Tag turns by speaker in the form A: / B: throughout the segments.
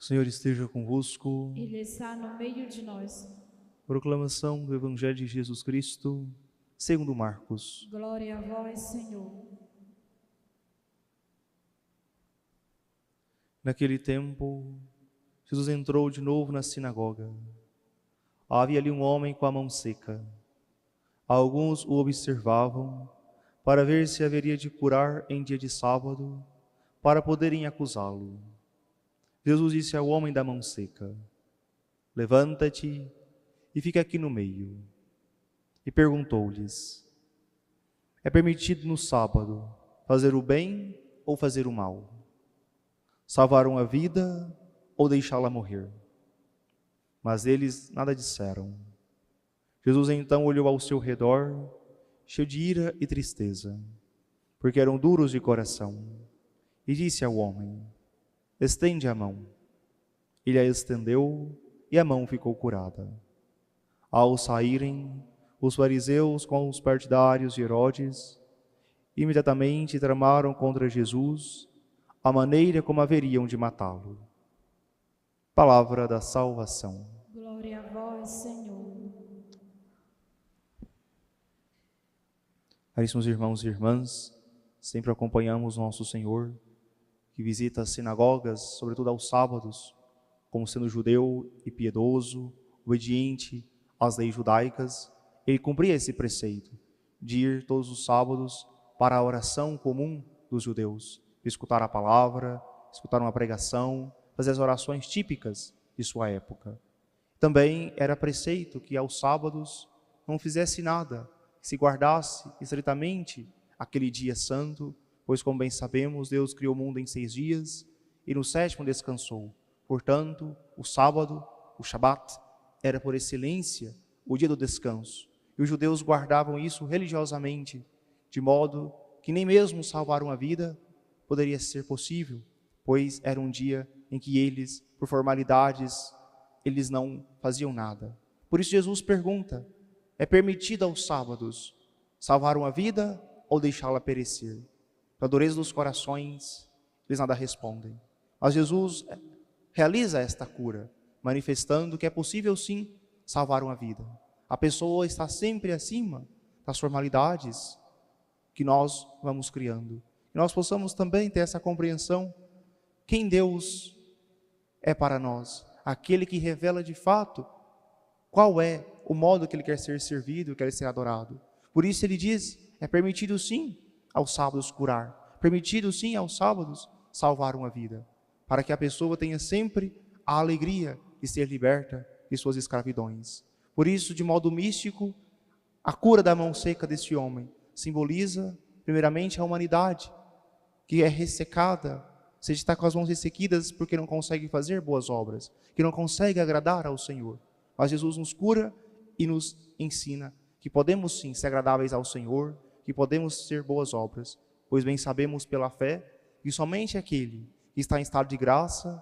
A: O Senhor esteja convosco.
B: Ele está no meio de nós.
A: Proclamação do Evangelho de Jesus Cristo, segundo Marcos.
B: Glória a vós, Senhor.
A: Naquele tempo, Jesus entrou de novo na sinagoga. Havia ali um homem com a mão seca. Alguns o observavam para ver se haveria de curar em dia de sábado, para poderem acusá-lo. Jesus disse ao homem da mão seca: levanta-te e fica aqui no meio. E perguntou-lhes: é permitido no sábado fazer o bem ou fazer o mal? Salvar uma vida ou deixá-la morrer? Mas eles nada disseram. Jesus então olhou ao seu redor, cheio de ira e tristeza, porque eram duros de coração, e disse ao homem: estende a mão. Ele a estendeu e a mão ficou curada. Ao saírem, os fariseus com os partidários de Herodes imediatamente tramaram contra Jesus a maneira como haveriam de matá-lo. Palavra da salvação.
B: Glória a vós, Senhor.
A: Caríssimos irmãos e irmãs, sempre acompanhamos nosso Senhor, que visita as sinagogas, sobretudo aos sábados, como sendo judeu e piedoso, obediente às leis judaicas. Ele cumpria esse preceito de ir todos os sábados para a oração comum dos judeus, escutar a palavra, escutar uma pregação, fazer as orações típicas de sua época. Também era preceito que aos sábados não fizesse nada, que se guardasse estritamente aquele dia santo, pois, como bem sabemos, Deus criou o mundo em 6 dias e no 7º descansou. Portanto, o sábado, o Shabat, era por excelência o dia do descanso. E os judeus guardavam isso religiosamente, de modo que nem mesmo salvar uma vida poderia ser possível, pois era um dia em que eles, por formalidades, eles não faziam nada. Por isso Jesus pergunta: é permitido aos sábados salvar uma vida ou deixá-la perecer? Para a dureza dos corações, eles nada respondem. Mas Jesus realiza esta cura, manifestando que é possível sim salvar uma vida. A pessoa está sempre acima das formalidades que nós vamos criando. E nós possamos também ter essa compreensão: quem Deus é para nós, aquele que revela de fato qual é o modo que Ele quer ser servido, quer ser adorado. Por isso Ele diz: é permitido sim aos sábados curar, permitido sim aos sábados salvar uma vida, para que a pessoa tenha sempre a alegria de ser liberta de suas escravidões. Por isso, de modo místico, a cura da mão seca desse homem simboliza primeiramente a humanidade, que é ressecada, seja está com as mãos ressequidas porque não consegue fazer boas obras, que não consegue agradar ao Senhor. Mas Jesus nos cura e nos ensina que podemos sim ser agradáveis ao Senhor, que podemos ser boas obras, pois bem sabemos pela fé que somente aquele que está em estado de graça,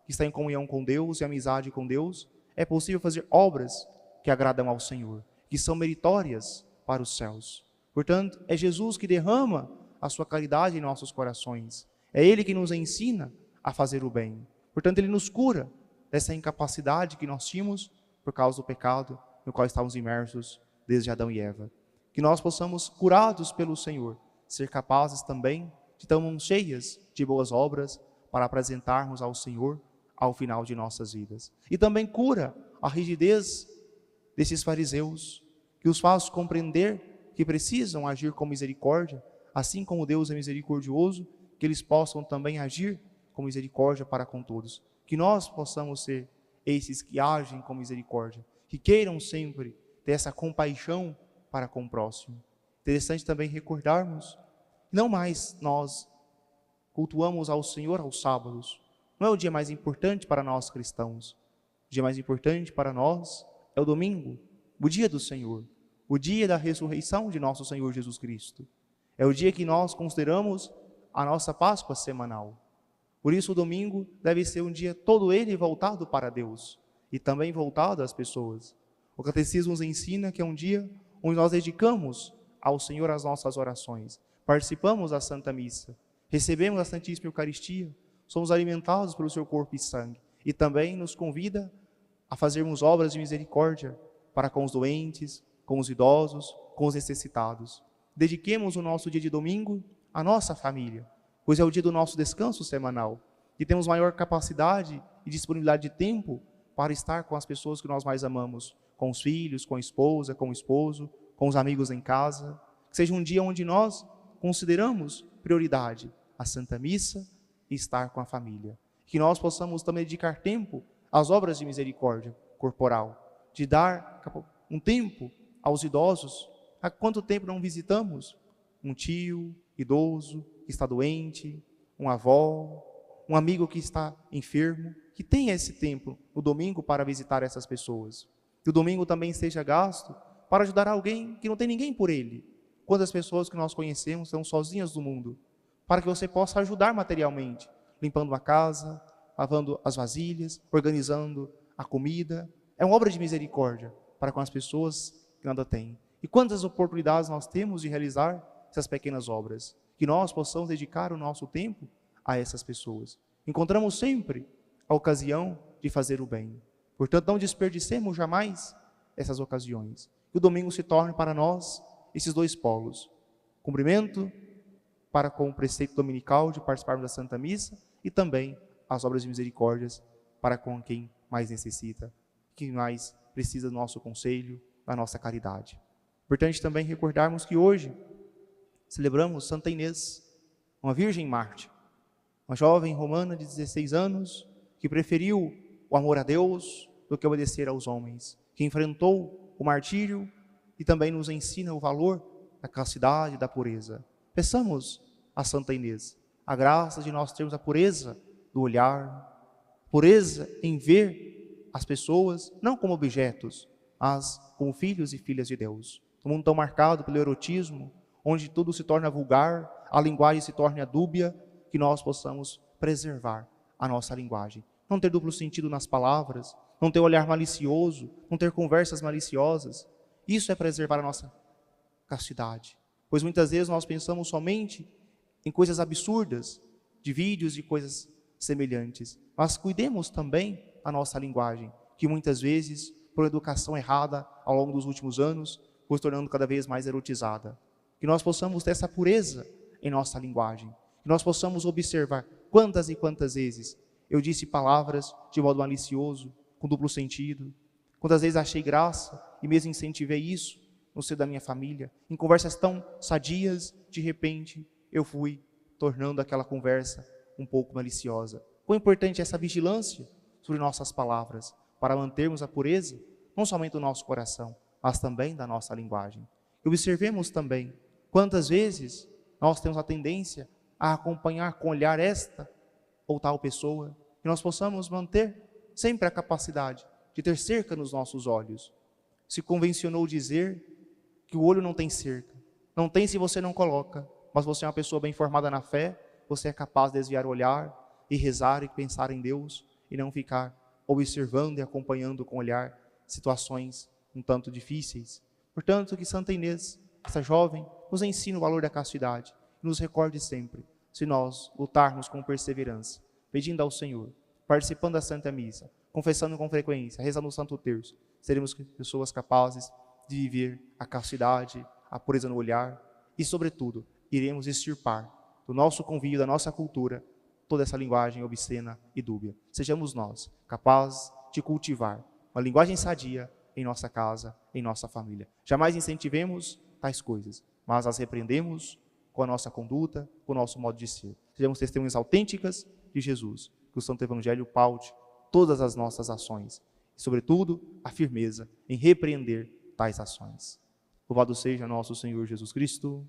A: que está em comunhão com Deus e amizade com Deus, é possível fazer obras que agradam ao Senhor, que são meritórias para os céus. Portanto, é Jesus que derrama a sua caridade em nossos corações. É Ele que nos ensina a fazer o bem. Portanto, Ele nos cura dessa incapacidade que nós tínhamos por causa do pecado no qual estávamos imersos desde Adão e Eva. Que nós possamos, curados pelo Senhor, ser capazes também de ter mãos cheias de boas obras para apresentarmos ao Senhor ao final de nossas vidas. E também cura a rigidez desses fariseus, que os faz compreender que precisam agir com misericórdia, assim como Deus é misericordioso, que eles possam também agir com misericórdia para com todos. Que nós possamos ser esses que agem com misericórdia, que queiram sempre ter essa compaixão para com o próximo. Interessante também recordarmos, não mais nós cultuamos ao Senhor aos sábados. Não é o dia mais importante para nós cristãos. O dia mais importante para nós é o domingo, o dia do Senhor, o dia da ressurreição de nosso Senhor Jesus Cristo. É o dia que nós consideramos a nossa Páscoa semanal. Por isso o domingo deve ser um dia todo ele voltado para Deus e também voltado às pessoas. O Catecismo nos ensina que é um dia onde nós dedicamos ao Senhor as nossas orações, participamos da Santa Missa, recebemos a Santíssima Eucaristia, somos alimentados pelo seu corpo e sangue. E também nos convida a fazermos obras de misericórdia para com os doentes, com os idosos, com os necessitados. Dediquemos o nosso dia de domingo à nossa família, pois é o dia do nosso descanso semanal, e temos maior capacidade e disponibilidade de tempo para estar com as pessoas que nós mais amamos, com os filhos, com a esposa, com o esposo, com os amigos em casa. Que seja um dia onde nós consideramos prioridade a Santa Missa e estar com a família. Que nós possamos também dedicar tempo às obras de misericórdia corporal, de dar um tempo aos idosos. Há quanto tempo não visitamos um tio idoso que está doente, uma avó, um amigo que está enfermo, que tenha esse tempo no domingo para visitar essas pessoas. Que o domingo também seja gasto para ajudar alguém que não tem ninguém por ele. Quantas pessoas que nós conhecemos estão sozinhas no mundo, para que você possa ajudar materialmente, limpando a casa, lavando as vasilhas, organizando a comida. É uma obra de misericórdia para com as pessoas que nada têm. E quantas oportunidades nós temos de realizar essas pequenas obras, que nós possamos dedicar o nosso tempo a essas pessoas. Encontramos sempre a ocasião de fazer o bem. Portanto, não desperdicemos jamais essas ocasiões. Que o domingo se torne para nós esses dois polos. Cumprimento para com o preceito dominical de participarmos da Santa Missa e também as obras de misericórdias para com quem mais necessita, quem mais precisa do nosso conselho, da nossa caridade. Importante também recordarmos que hoje celebramos Santa Inês, uma virgem mártir, uma jovem romana de 16 anos que preferiu o amor a Deus do que obedecer aos homens, que enfrentou o martírio e também nos ensina o valor da castidade e da pureza. Peçamos a Santa Inês a graça de nós termos a pureza do olhar, pureza em ver as pessoas não como objetos, mas como filhos e filhas de Deus. Um mundo tão marcado pelo erotismo, onde tudo se torna vulgar, a linguagem se torna dúbia, que nós possamos preservar a nossa linguagem. Não ter duplo sentido nas palavras, não ter olhar malicioso, não ter conversas maliciosas. Isso é preservar a nossa castidade. Pois muitas vezes nós pensamos somente em coisas absurdas, de vídeos de coisas semelhantes. Mas cuidemos também a nossa linguagem, que muitas vezes, por educação errada ao longo dos últimos anos, foi se tornando cada vez mais erotizada. Que nós possamos ter essa pureza em nossa linguagem. Que nós possamos observar quantas e quantas vezes eu disse palavras de modo malicioso, com duplo sentido. Quantas vezes achei graça e mesmo incentivei isso no seio da minha família. Em conversas tão sadias, de repente, eu fui tornando aquela conversa um pouco maliciosa. Quão importante é essa vigilância sobre nossas palavras, para mantermos a pureza, não somente do nosso coração, mas também da nossa linguagem. E observemos também quantas vezes nós temos a tendência a acompanhar com olhar esta ou tal pessoa, que nós possamos manter sempre a capacidade de ter cerca nos nossos olhos. Se convencionou dizer que o olho não tem cerca. Não tem se você não coloca, mas você é uma pessoa bem formada na fé, você é capaz de desviar o olhar e rezar e pensar em Deus e não ficar observando e acompanhando com o olhar situações um tanto difíceis. Portanto, que Santa Inês, essa jovem, nos ensine o valor da castidade e nos recorde sempre, se nós lutarmos com perseverança, pedindo ao Senhor, participando da Santa Missa, confessando com frequência, rezando o Santo Terço, seremos pessoas capazes de viver a castidade, a pureza no olhar e, sobretudo, iremos extirpar do nosso convívio, da nossa cultura, toda essa linguagem obscena e dúbia. Sejamos nós capazes de cultivar uma linguagem sadia em nossa casa, em nossa família. Jamais incentivemos tais coisas, mas as repreendemos com a nossa conduta, com o nosso modo de ser. Sejamos testemunhas autênticas de Jesus. Que o Santo Evangelho paute todas as nossas ações e, sobretudo, a firmeza em repreender tais ações. Louvado seja nosso Senhor Jesus Cristo.